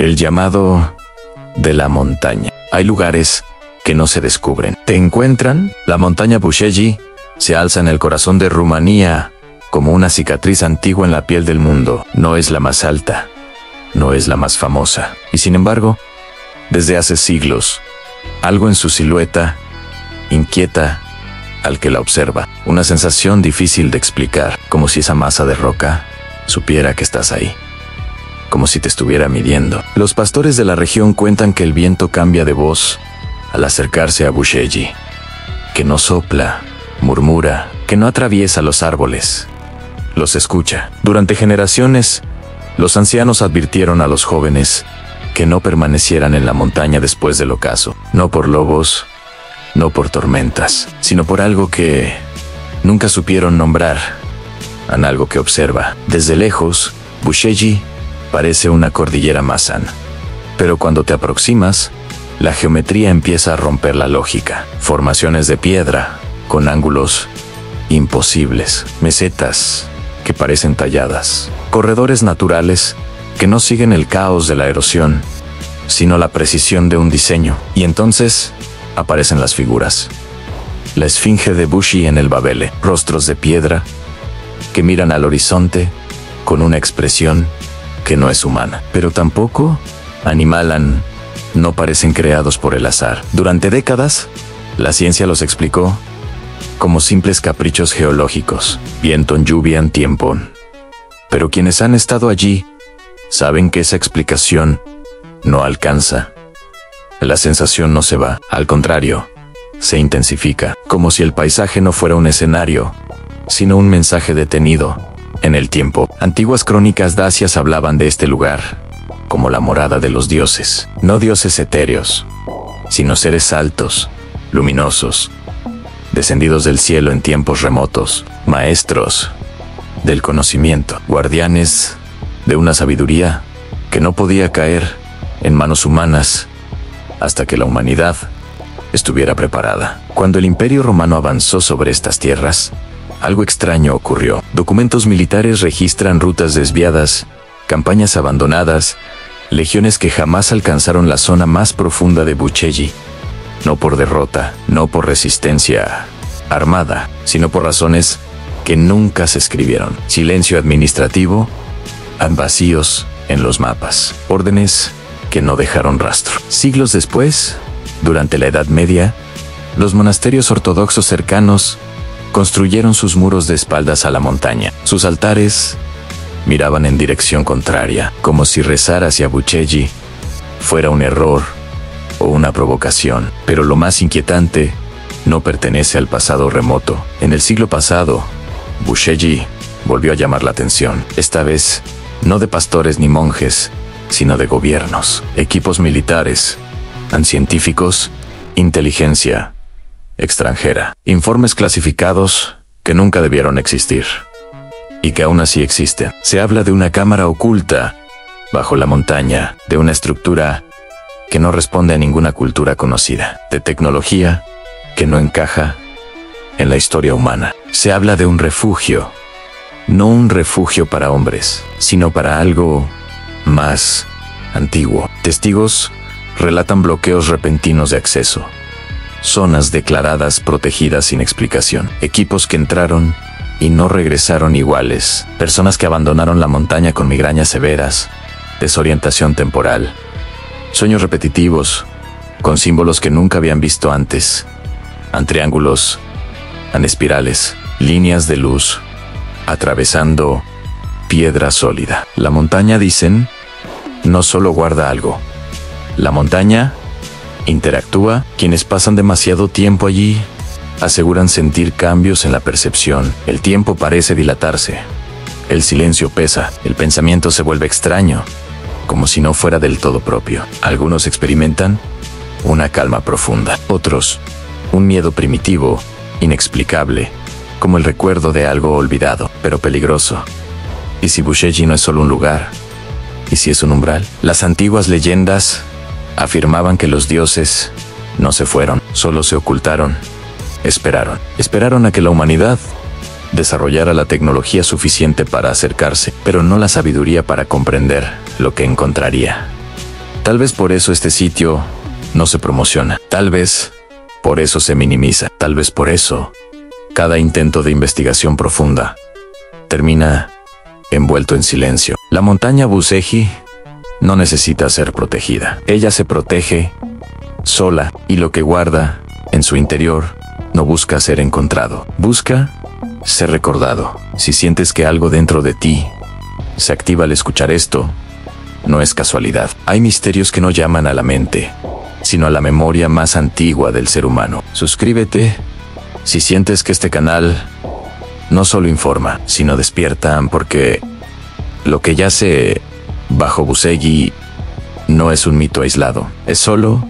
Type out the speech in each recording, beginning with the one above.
El llamado de la montaña. Hay lugares que no se descubren. ¿Te encuentran? La montaña Bushegi se alza en el corazón de Rumanía como una cicatriz antigua en la piel del mundo. No es la más alta, no es la más famosa. Y sin embargo, desde hace siglos, algo en su silueta inquieta al que la observa. Una sensación difícil de explicar, como si esa masa de roca supiera que estás ahí, como si te estuviera midiendo. Los pastores de la región cuentan que el viento cambia de voz al acercarse a Bushegi, que no sopla, murmura, que no atraviesa los árboles, los escucha. Durante generaciones, los ancianos advirtieron a los jóvenes que no permanecieran en la montaña después del ocaso, no por lobos, no por tormentas, sino por algo que nunca supieron nombrar, algo que observa. Desde lejos, Bushegi parece una cordillera más sana, pero cuando te aproximas, la geometría empieza a romper la lógica. Formaciones de piedra, con ángulos imposibles, mesetas que parecen talladas, corredores naturales que no siguen el caos de la erosión, sino la precisión de un diseño. Y entonces aparecen las figuras. La esfinge de Bushi en el Babele, rostros de piedra que miran al horizonte con una expresión que no es humana, pero tampoco animalan. No parecen creados por el azar. Durante décadas, la ciencia los explicó como simples caprichos geológicos, viento, lluvia, tiempo. Pero quienes han estado allí saben que esa explicación no alcanza. La sensación no se va, al contrario, se intensifica, como si el paisaje no fuera un escenario, sino un mensaje detenido en el tiempo. Antiguas crónicas dacias hablaban de este lugar como la morada de los dioses, no dioses etéreos, sino seres altos, luminosos, descendidos del cielo en tiempos remotos, maestros del conocimiento, guardianes de una sabiduría que no podía caer en manos humanas hasta que la humanidad estuviera preparada. Cuando el Imperio Romano avanzó sobre estas tierras, algo extraño ocurrió. Documentos militares registran rutas desviadas, campañas abandonadas, legiones que jamás alcanzaron la zona más profunda de Bushegi, no por derrota, no por resistencia armada, sino por razones que nunca se escribieron. Silencio administrativo, vacíos en los mapas, órdenes que no dejaron rastro. Siglos después, durante la Edad Media, los monasterios ortodoxos cercanos construyeron sus muros de espaldas a la montaña. Sus altares miraban en dirección contraria, como si rezar hacia Bushegi fuera un error o una provocación. Pero lo más inquietante no pertenece al pasado remoto. En el siglo pasado, Bushegi volvió a llamar la atención, esta vez no de pastores ni monjes, sino de gobiernos, equipos militares, científicos, inteligencia extranjera, informes clasificados que nunca debieron existir y que aún así existen. Se habla de una cámara oculta bajo la montaña, de una estructura que no responde a ninguna cultura conocida, de tecnología que no encaja en la historia humana. Se habla de un refugio, no un refugio para hombres, sino para algo más antiguo. Testigos relatan bloqueos repentinos de acceso, zonas declaradas protegidas sin explicación, equipos que entraron y no regresaron iguales, personas que abandonaron la montaña con migrañas severas, desorientación temporal, sueños repetitivos, con símbolos que nunca habían visto antes, triángulos, espirales, líneas de luz, atravesando piedra sólida. La montaña, dicen, no solo guarda algo. La montaña interactúa. Quienes pasan demasiado tiempo allí aseguran sentir cambios en la percepción. El tiempo parece dilatarse. El silencio pesa. El pensamiento se vuelve extraño, como si no fuera del todo propio. Algunos experimentan una calma profunda. Otros, un miedo primitivo, inexplicable, como el recuerdo de algo olvidado, pero peligroso. ¿Y si Bushegi no es solo un lugar? ¿Y si es un umbral? Las antiguas leyendas afirmaban que los dioses no se fueron, solo se ocultaron. Esperaron. Esperaron a que la humanidad desarrollara la tecnología suficiente para acercarse, pero no la sabiduría para comprender lo que encontraría. Tal vez por eso este sitio no se promociona. Tal vez por eso se minimiza. Tal vez por eso cada intento de investigación profunda termina envuelto en silencio. La montaña Buseji no necesita ser protegida. Ella se protege sola, y lo que guarda en su interior no busca ser encontrado. Busca ser recordado. Si sientes que algo dentro de ti se activa al escuchar esto, no es casualidad. Hay misterios que no llaman a la mente, sino a la memoria más antigua del ser humano. Suscríbete si sientes que este canal no solo informa, sino despierta, porque lo que yace bajo Buseji no es un mito aislado, es solo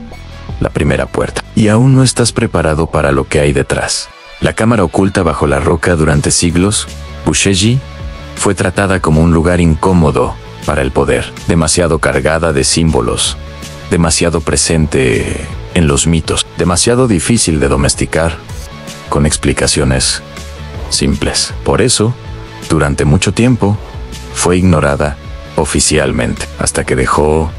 la primera puerta. Y aún no estás preparado para lo que hay detrás. La cámara oculta bajo la roca durante siglos, Buseji, fue tratada como un lugar incómodo para el poder, demasiado cargada de símbolos, demasiado presente en los mitos, demasiado difícil de domesticar con explicaciones simples. Por eso, durante mucho tiempo, fue ignorada oficialmente, hasta que dejó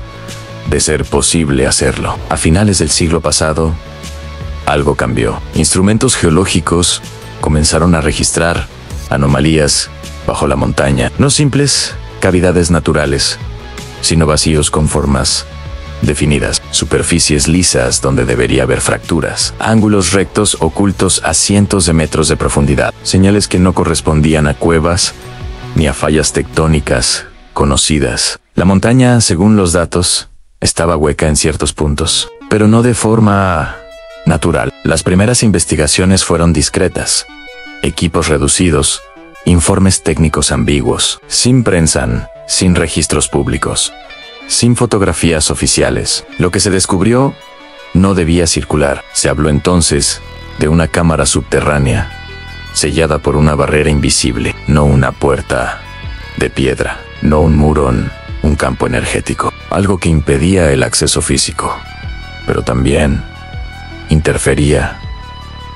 de ser posible hacerlo. A finales del siglo pasado, algo cambió. Instrumentos geológicos comenzaron a registrar anomalías bajo la montaña. No simples cavidades naturales, sino vacíos con formas definidas, superficies lisas donde debería haber fracturas, ángulos rectos ocultos a cientos de metros de profundidad, señales que no correspondían a cuevas ni a fallas tectónicas conocidas. La montaña, según los datos, estaba hueca en ciertos puntos, pero no de forma natural. Las primeras investigaciones fueron discretas, equipos reducidos, informes técnicos ambiguos, sin prensa, sin registros públicos, sin fotografías oficiales. Lo que se descubrió no debía circular. Se habló entonces de una cámara subterránea, sellada por una barrera invisible, no una puerta de piedra, no un muro, un campo energético, algo que impedía el acceso físico, pero también interfería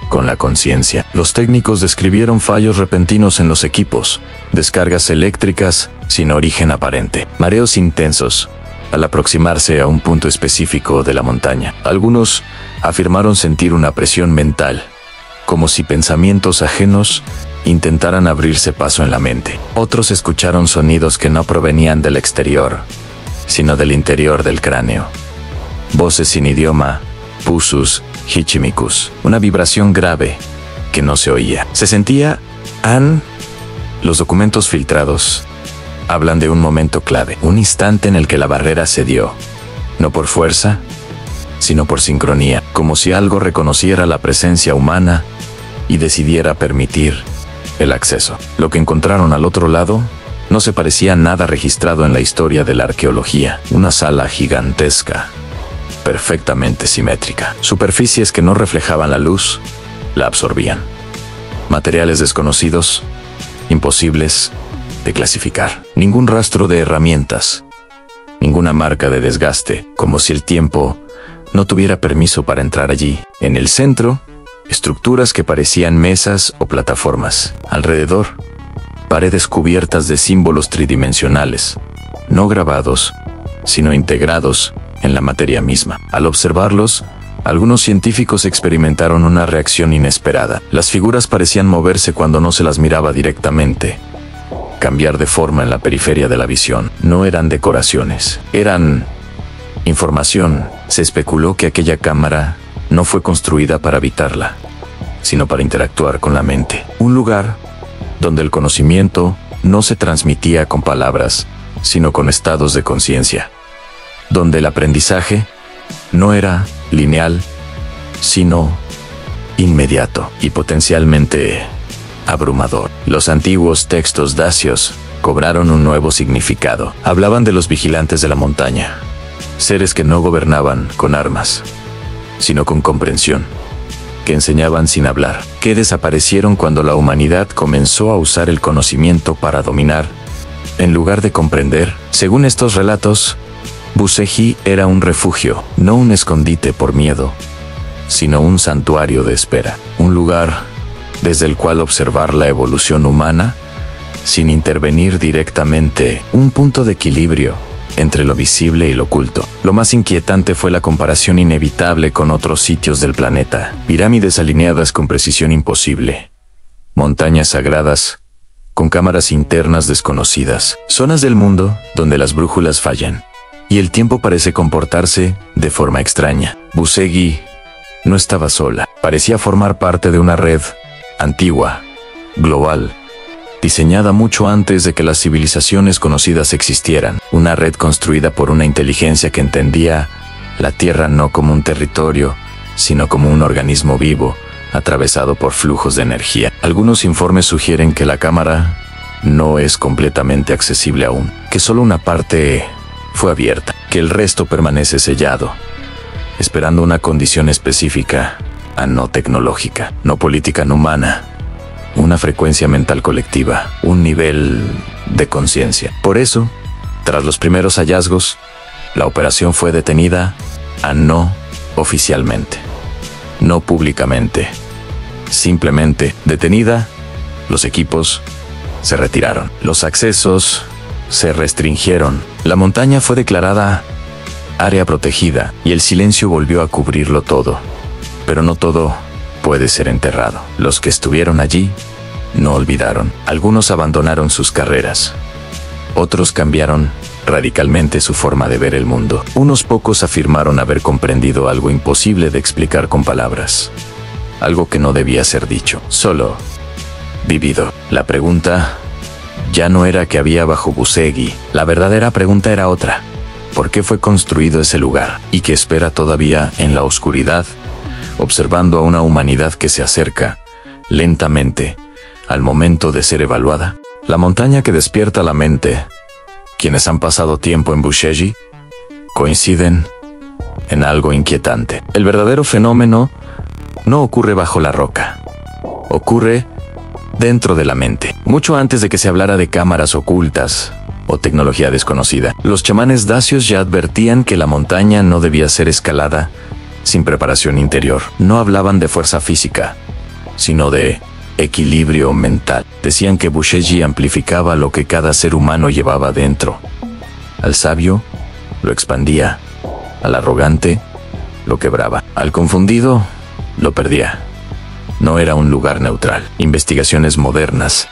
con la conciencia. Los técnicos describieron fallos repentinos en los equipos, descargas eléctricas sin origen aparente, mareos intensos al aproximarse a un punto específico de la montaña. Algunos afirmaron sentir una presión mental, como si pensamientos ajenos intentaran abrirse paso en la mente. Otros escucharon sonidos que no provenían del exterior, sino del interior del cráneo. Voces sin idioma, pusus, hichimikus, una vibración grave que no se oía. Se sentía los documentos filtrados hablan de un momento clave, un instante en el que la barrera cedió, no por fuerza, sino por sincronía, como si algo reconociera la presencia humana y decidiera permitir el acceso. Lo que encontraron al otro lado no se parecía a nada registrado en la historia de la arqueología. Una sala gigantesca, perfectamente simétrica. Superficies que no reflejaban la luz, la absorbían. Materiales desconocidos, imposibles de clasificar. Ningún rastro de herramientas, ninguna marca de desgaste, como si el tiempo no tuviera permiso para entrar allí. En el centro, estructuras que parecían mesas o plataformas. Alrededor, paredes cubiertas de símbolos tridimensionales, no grabados, sino integrados en la materia misma. Al observarlos, algunos científicos experimentaron una reacción inesperada. Las figuras parecían moverse cuando no se las miraba directamente, cambiar de forma en la periferia de la visión. No eran decoraciones, eran información. Se especuló que aquella cámara no fue construida para habitarla, sino para interactuar con la mente. Un lugar donde el conocimiento no se transmitía con palabras, sino con estados de conciencia. Donde el aprendizaje no era lineal, sino inmediato y potencialmente abrumador. Los antiguos textos dacios cobraron un nuevo significado. Hablaban de los vigilantes de la montaña, seres que no gobernaban con armas, sino con comprensión, que enseñaban sin hablar, que desaparecieron cuando la humanidad comenzó a usar el conocimiento para dominar, en lugar de comprender. Según estos relatos, Buseji era un refugio, no un escondite por miedo, sino un santuario de espera, un lugar desde el cual observar la evolución humana sin intervenir directamente, un punto de equilibrio entre lo visible y lo oculto. Lo más inquietante fue la comparación inevitable con otros sitios del planeta. Pirámides alineadas con precisión imposible. Montañas sagradas con cámaras internas desconocidas. Zonas del mundo donde las brújulas fallan y el tiempo parece comportarse de forma extraña. Buscegui no estaba sola. Parecía formar parte de una red antigua, global, diseñada mucho antes de que las civilizaciones conocidas existieran. Una red construida por una inteligencia que entendía la Tierra no como un territorio, sino como un organismo vivo, atravesado por flujos de energía. Algunos informes sugieren que la cámara no es completamente accesible aún, que solo una parte fue abierta, que el resto permanece sellado, esperando una condición específica, no tecnológica, no política, no humana, una frecuencia mental colectiva, un nivel de conciencia. Por eso, tras los primeros hallazgos, la operación fue detenida no oficialmente, no públicamente, simplemente detenida. Los equipos se retiraron, los accesos se restringieron, la montaña fue declarada área protegida y el silencio volvió a cubrirlo todo. Pero no todo puede ser enterrado. Los que estuvieron allí no olvidaron. Algunos abandonaron sus carreras. Otros cambiaron radicalmente su forma de ver el mundo. Unos pocos afirmaron haber comprendido algo imposible de explicar con palabras. Algo que no debía ser dicho, solo vivido. La pregunta ya no era qué había bajo Buscegui. La verdadera pregunta era otra. ¿Por qué fue construido ese lugar? ¿Y qué espera todavía en la oscuridad, observando a una humanidad que se acerca lentamente al momento de ser evaluada? La montaña que despierta la mente. Quienes han pasado tiempo en Buscegui coinciden en algo inquietante. El verdadero fenómeno no ocurre bajo la roca. Ocurre dentro de la mente. Mucho antes de que se hablara de cámaras ocultas o tecnología desconocida, los chamanes dacios ya advertían que la montaña no debía ser escalada sin preparación interior. No hablaban de fuerza física, sino de equilibrio mental. Decían que Buscegui amplificaba lo que cada ser humano llevaba dentro. Al sabio lo expandía, al arrogante lo quebraba, al confundido lo perdía. No era un lugar neutral. Investigaciones modernas,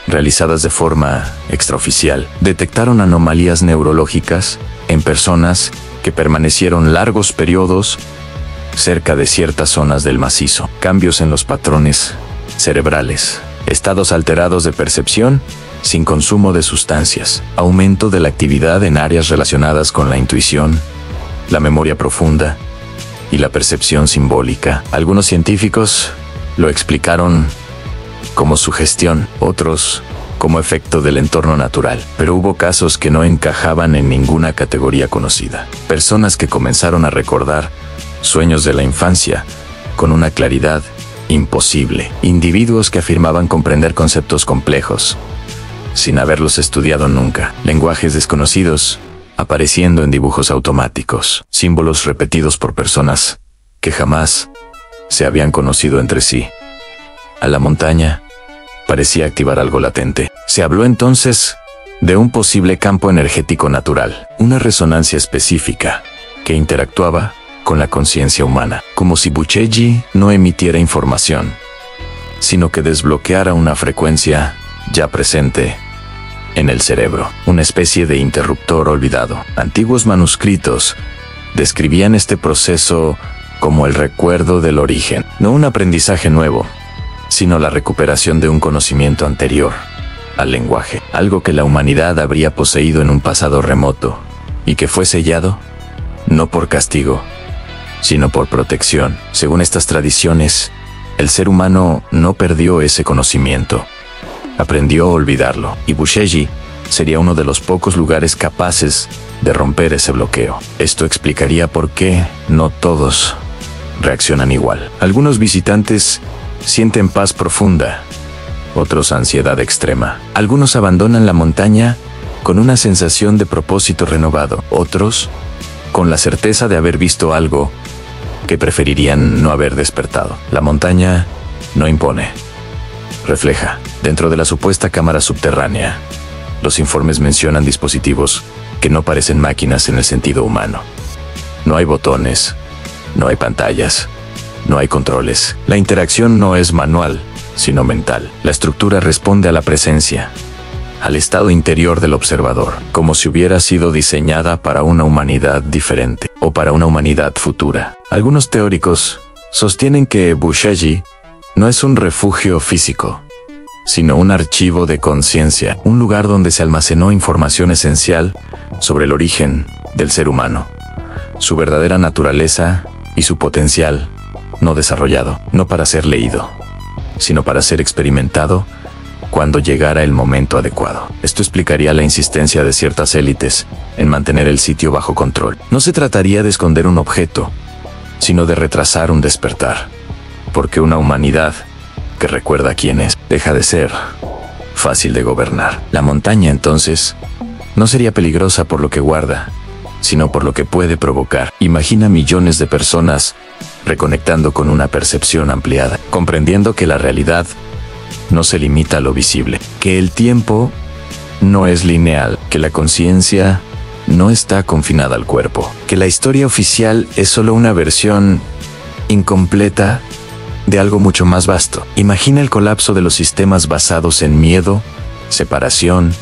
realizadas de forma extraoficial, detectaron anomalías neurológicas en personas que permanecieron largos periodos cerca de ciertas zonas del macizo. Cambios en los patrones cerebrales, estados alterados de percepción sin consumo de sustancias, aumento de la actividad en áreas relacionadas con la intuición, la memoria profunda y la percepción simbólica. Algunos científicos lo explicaron como sugestión, otros como efecto del entorno natural, pero hubo casos que no encajaban en ninguna categoría conocida. Personas que comenzaron a recordar sueños de la infancia con una claridad imposible. Individuos que afirmaban comprender conceptos complejos sin haberlos estudiado nunca. Lenguajes desconocidos apareciendo en dibujos automáticos. Símbolos repetidos por personas que jamás se habían conocido entre sí. A la montaña parecía activar algo latente. Se habló entonces de un posible campo energético natural, una resonancia específica que interactuaba con la conciencia humana, como si Buscegui no emitiera información, sino que desbloqueara una frecuencia ya presente en el cerebro, una especie de interruptor olvidado. Antiguos manuscritos describían este proceso como el recuerdo del origen, no un aprendizaje nuevo, sino la recuperación de un conocimiento anterior al lenguaje, algo que la humanidad habría poseído en un pasado remoto y que fue sellado no por castigo, sino por protección. Según estas tradiciones, el ser humano no perdió ese conocimiento, aprendió a olvidarlo, y Buscegui sería uno de los pocos lugares capaces de romper ese bloqueo. Esto explicaría por qué no todos reaccionan igual. Algunos visitantes sienten paz profunda, otros ansiedad extrema. Algunos abandonan la montaña con una sensación de propósito renovado, otros con la certeza de haber visto algo que preferirían no haber despertado. La montaña no impone, refleja. Dentro de la supuesta cámara subterránea, los informes mencionan dispositivos que no parecen máquinas en el sentido humano. No hay botones, no hay pantallas, no hay controles. La interacción no es manual, sino mental. La estructura responde a la presencia, al estado interior del observador, como si hubiera sido diseñada para una humanidad diferente o para una humanidad futura. Algunos teóricos sostienen que Buscegi no es un refugio físico, sino un archivo de conciencia, un lugar donde se almacenó información esencial sobre el origen del ser humano, su verdadera naturaleza y su potencial no desarrollado, no para ser leído, sino para ser experimentado cuando llegara el momento adecuado. Esto explicaría la insistencia de ciertas élites en mantener el sitio bajo control. No se trataría de esconder un objeto, sino de retrasar un despertar, porque una humanidad que recuerda quién es deja de ser fácil de gobernar. La montaña, entonces, no sería peligrosa por lo que guarda, sino por lo que puede provocar. Imagina millones de personas reconectando con una percepción ampliada, comprendiendo que la realidad no se limita a lo visible, que el tiempo no es lineal, que la conciencia no está confinada al cuerpo, que la historia oficial es solo una versión incompleta de algo mucho más vasto. Imagina el colapso de los sistemas basados en miedo, separación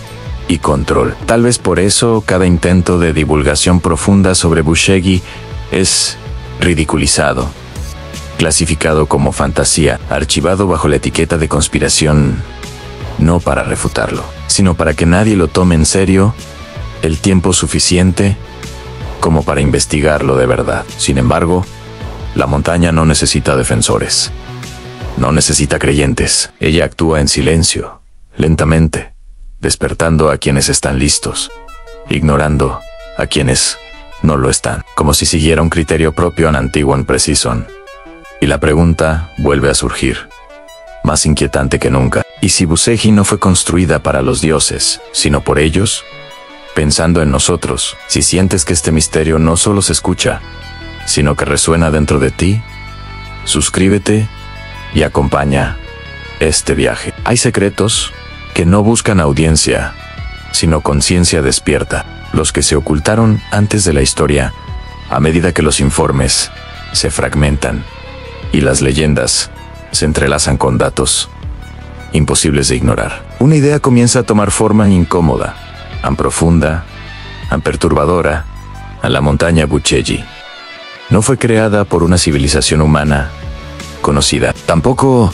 y control. Tal vez por eso cada intento de divulgación profunda sobre Buscegi es ridiculizado, clasificado como fantasía, archivado bajo la etiqueta de conspiración, no para refutarlo, sino para que nadie lo tome en serio el tiempo suficiente como para investigarlo de verdad. Sin embargo, la montaña no necesita defensores, no necesita creyentes. Ella actúa en silencio, lentamente, despertando a quienes están listos, ignorando a quienes no lo están, como si siguiera un criterio propio an antiguan precision. Y la pregunta vuelve a surgir, más inquietante que nunca. ¿Y si Buscegi no fue construida para los dioses, sino por ellos? Pensando en nosotros, si sientes que este misterio no solo se escucha, sino que resuena dentro de ti, suscríbete y acompaña este viaje. Hay secretos que no buscan audiencia, sino conciencia despierta, los que se ocultaron antes de la historia, a medida que los informes se fragmentan y las leyendas se entrelazan con datos imposibles de ignorar. Una idea comienza a tomar forma incómoda, tan profunda, tan perturbadora, a la montaña Buscegi. No fue creada por una civilización humana conocida, tampoco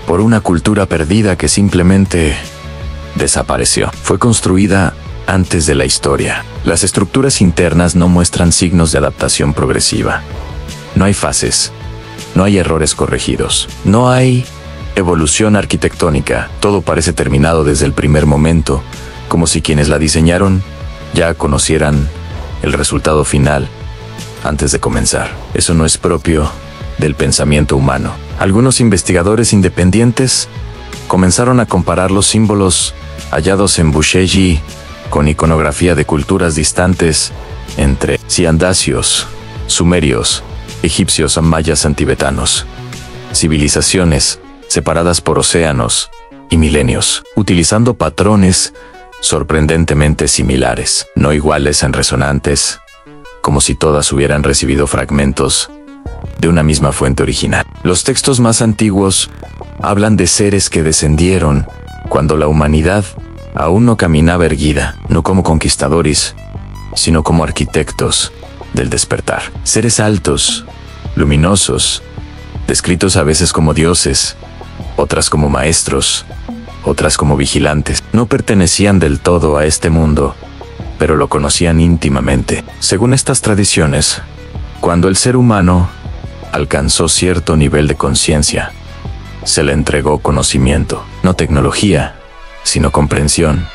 por una cultura perdida que simplemente desapareció. Fue construida antes de la historia. Las estructuras internas no muestran signos de adaptación progresiva. No hay fases, no hay errores corregidos, no hay evolución arquitectónica. Todo parece terminado desde el primer momento, como si quienes la diseñaron ya conocieran el resultado final antes de comenzar. Eso no es propio del pensamiento humano. Algunos investigadores independientes comenzaron a comparar los símbolos hallados en Buscegi con iconografía de culturas distantes entre ciandacios, sumerios, egipcios, mayas, tibetanos, civilizaciones separadas por océanos y milenios, utilizando patrones sorprendentemente similares, no iguales en resonantes, como si todas hubieran recibido fragmentos de una misma fuente original. Los textos más antiguos hablan de seres que descendieron cuando la humanidad aún no caminaba erguida, no como conquistadores, sino como arquitectos del despertar. Seres altos, luminosos, descritos a veces como dioses, otras como maestros, otras como vigilantes. No pertenecían del todo a este mundo, pero lo conocían íntimamente. Según estas tradiciones, cuando el ser humano alcanzó cierto nivel de conciencia, se le entregó conocimiento, no tecnología, sino comprensión.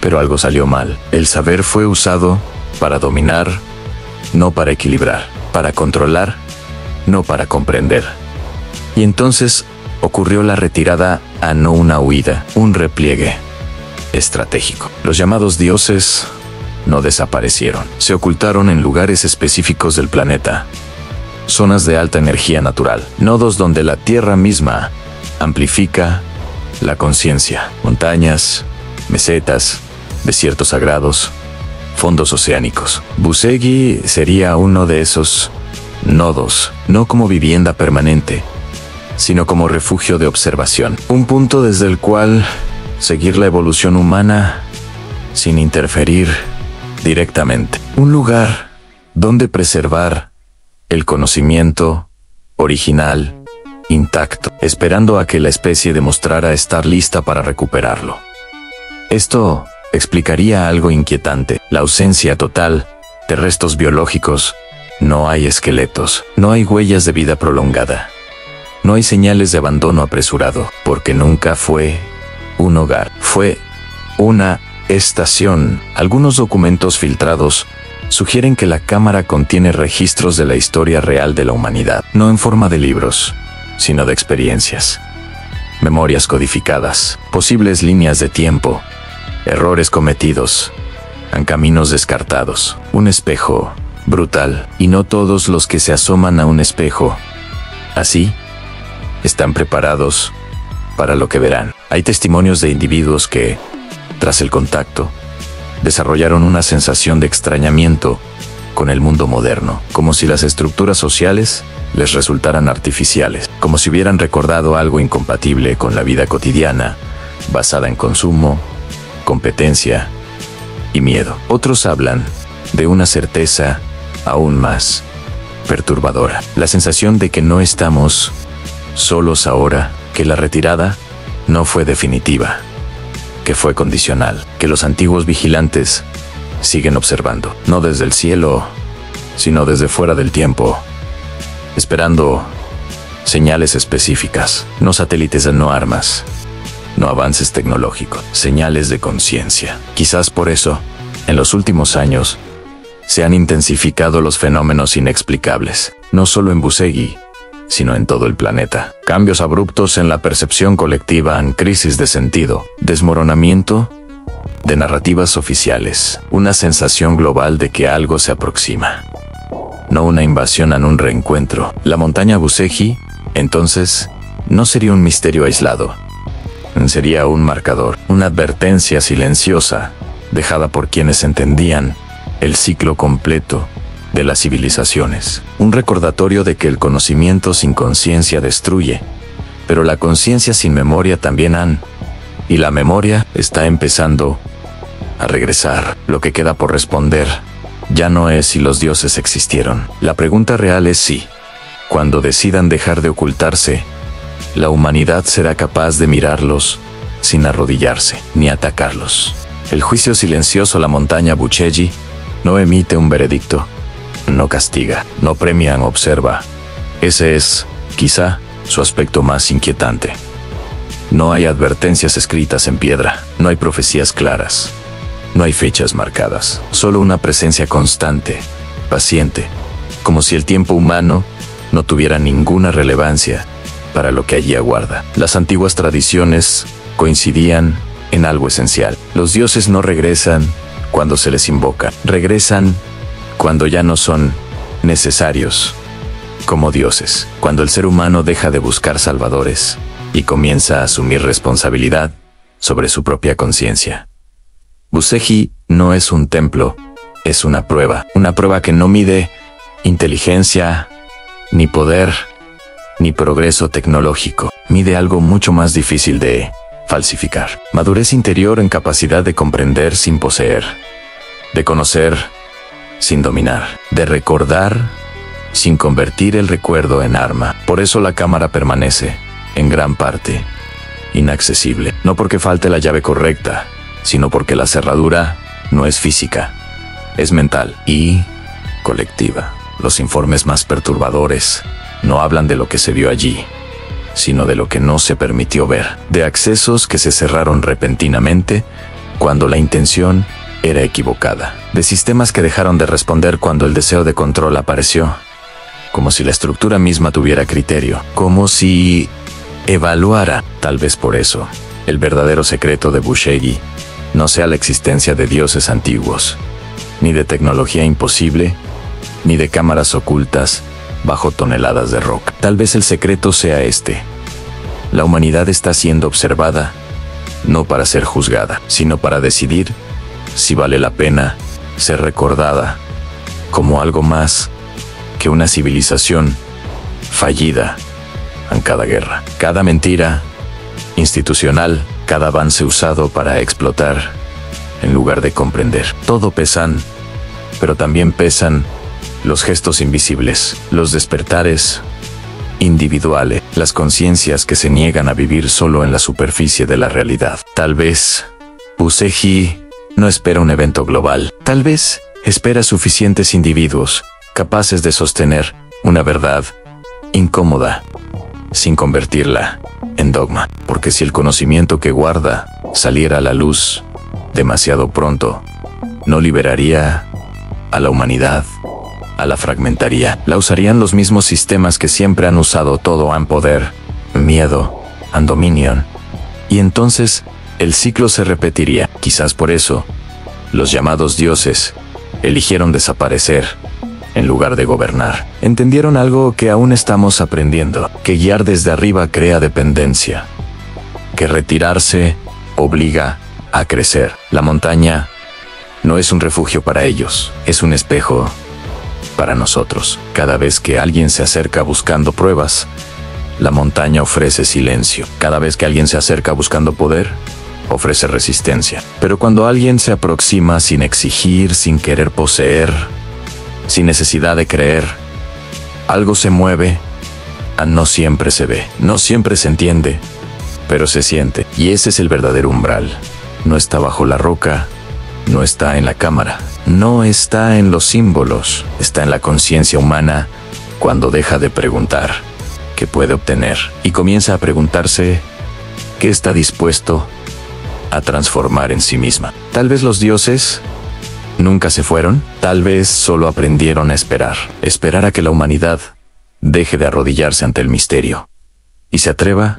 Pero algo salió mal. El saber fue usado para dominar, no para equilibrar, para controlar, no para comprender. Y entonces ocurrió la retirada, a no una huida, un repliegue estratégico. Los llamados dioses no desaparecieron, se ocultaron en lugares específicos del planeta, zonas de alta energía natural, nodos donde la Tierra misma amplifica la conciencia, montañas, mesetas, desiertos sagrados, fondos oceánicos. Busegi sería uno de esos nodos, no como vivienda permanente, sino como refugio de observación. Un punto desde el cual seguir la evolución humana sin interferir directamente. Un lugar donde preservar el conocimiento original intacto, esperando a que la especie demostrara estar lista para recuperarlo. Esto explicaría algo inquietante: la ausencia total de restos biológicos. No hay esqueletos, no hay huellas de vida prolongada, no hay señales de abandono apresurado, porque nunca fue un hogar, fue una estación. Algunos documentos filtrados sugieren que la cámara contiene registros de la historia real de la humanidad, no en forma de libros, sino de experiencias, memorias codificadas, posibles líneas de tiempo, errores cometidos, en caminos descartados. Un espejo brutal, y no todos los que se asoman a un espejo así están preparados para lo que verán. Hay testimonios de individuos que, tras el contacto, desarrollaron una sensación de extrañamiento con el mundo moderno, como si las estructuras sociales les resultaran artificiales, como si hubieran recordado algo incompatible con la vida cotidiana, basada en consumo, competencia y miedo. Otros hablan de una certeza aún más perturbadora, la sensación de que no estamos solos ahora, que la retirada no fue definitiva, que fue condicional, que los antiguos vigilantes siguen observando, no desde el cielo, sino desde fuera del tiempo, esperando señales específicas, no satélites, no armas, no avances tecnológicos, señales de conciencia. Quizás por eso, en los últimos años, se han intensificado los fenómenos inexplicables, no solo en Busegi, sino en todo el planeta. Cambios abruptos en la percepción colectiva, crisis de sentido, desmoronamiento de narrativas oficiales, una sensación global de que algo se aproxima. No una invasión, en un reencuentro. La montaña Busegi, entonces, no sería un misterio aislado. Sería un marcador, una advertencia silenciosa, dejada por quienes entendían el ciclo completo de las civilizaciones. Un recordatorio de que el conocimiento sin conciencia destruye, pero la conciencia sin memoria también y la memoria está empezando a regresar. Lo que queda por responder ya no es si los dioses existieron. La pregunta real es si, cuando decidan dejar de ocultarse, la humanidad será capaz de mirarlos sin arrodillarse ni atacarlos. El juicio silencioso. La montaña Busegi no emite un veredicto, no castiga, no premia, observa. Ese es, quizá, su aspecto más inquietante. No hay advertencias escritas en piedra, no hay profecías claras, no hay fechas marcadas, solo una presencia constante, paciente, como si el tiempo humano no tuviera ninguna relevancia para lo que allí aguarda. Las antiguas tradiciones coincidían en algo esencial. Los dioses no regresan cuando se les invoca, regresan cuando ya no son necesarios como dioses, cuando el ser humano deja de buscar salvadores y comienza a asumir responsabilidad sobre su propia conciencia. Busegi no es un templo, es una prueba que no mide inteligencia, ni poder, ni progreso tecnológico. Mide algo mucho más difícil de falsificar: madurez interior, en capacidad de comprender sin poseer, de conocer sin dominar, de recordar sin convertir el recuerdo en arma. Por eso la cámara permanece, en gran parte, inaccesible, no porque falte la llave correcta, sino porque la cerradura no es física, es mental y colectiva. Los informes más perturbadores no hablan de lo que se vio allí, sino de lo que no se permitió ver, de accesos que se cerraron repentinamente cuando la intención era equivocada, de sistemas que dejaron de responder cuando el deseo de control apareció, como si la estructura misma tuviera criterio, como si evaluara. Tal vez por eso, el verdadero secreto de Busegi no sea la existencia de dioses antiguos, ni de tecnología imposible, ni de cámaras ocultas bajo toneladas de roca. Tal vez el secreto sea este: la humanidad está siendo observada, no para ser juzgada, sino para decidir si vale la pena ser recordada como algo más que una civilización fallida en cada guerra. Cada mentira institucional, cada avance usado para explotar en lugar de comprender. Todo pesan, pero también pesan los gestos invisibles, los despertares individuales, las conciencias que se niegan a vivir solo en la superficie de la realidad. Tal vez Buseji no espera un evento global. Tal vez espera suficientes individuos capaces de sostener una verdad incómoda sin convertirla en dogma. Porque si el conocimiento que guarda saliera a la luz demasiado pronto, no liberaría a la humanidad, la fragmentaría. La usarían los mismos sistemas que siempre han usado todo en poder, miedo, and dominion. Y entonces el ciclo se repetiría. Quizás por eso los llamados dioses eligieron desaparecer en lugar de gobernar. Entendieron algo que aún estamos aprendiendo, que guiar desde arriba crea dependencia, que retirarse obliga a crecer. La montaña no es un refugio para ellos, es un espejo para nosotros. Cada vez que alguien se acerca buscando pruebas, la montaña ofrece silencio. Cada vez que alguien se acerca buscando poder, ofrece resistencia. Pero cuando alguien se aproxima sin exigir, sin querer poseer, sin necesidad de creer, algo se mueve. No siempre se ve, no siempre se entiende, pero se siente. Y ese es el verdadero umbral. No está bajo la roca, no está en la cámara, no está en los símbolos, está en la conciencia humana cuando deja de preguntar qué puede obtener y comienza a preguntarse qué está dispuesto a transformar en sí misma. Tal vez los dioses nunca se fueron, tal vez solo aprendieron a esperar, esperar a que la humanidad deje de arrodillarse ante el misterio y se atreva,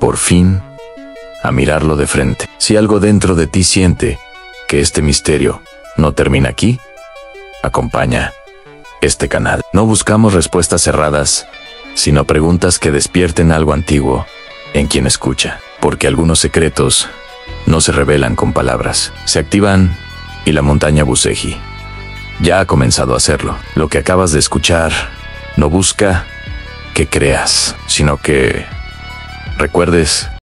por fin, a mirarlo de frente. Si algo dentro de ti siente que este misterio no termina aquí, acompaña este canal. No buscamos respuestas cerradas, sino preguntas que despierten algo antiguo en quien escucha, porque algunos secretos no se revelan con palabras, se activan, y la montaña Buseji ya ha comenzado a hacerlo. Lo que acabas de escuchar no busca que creas, sino que recuerdes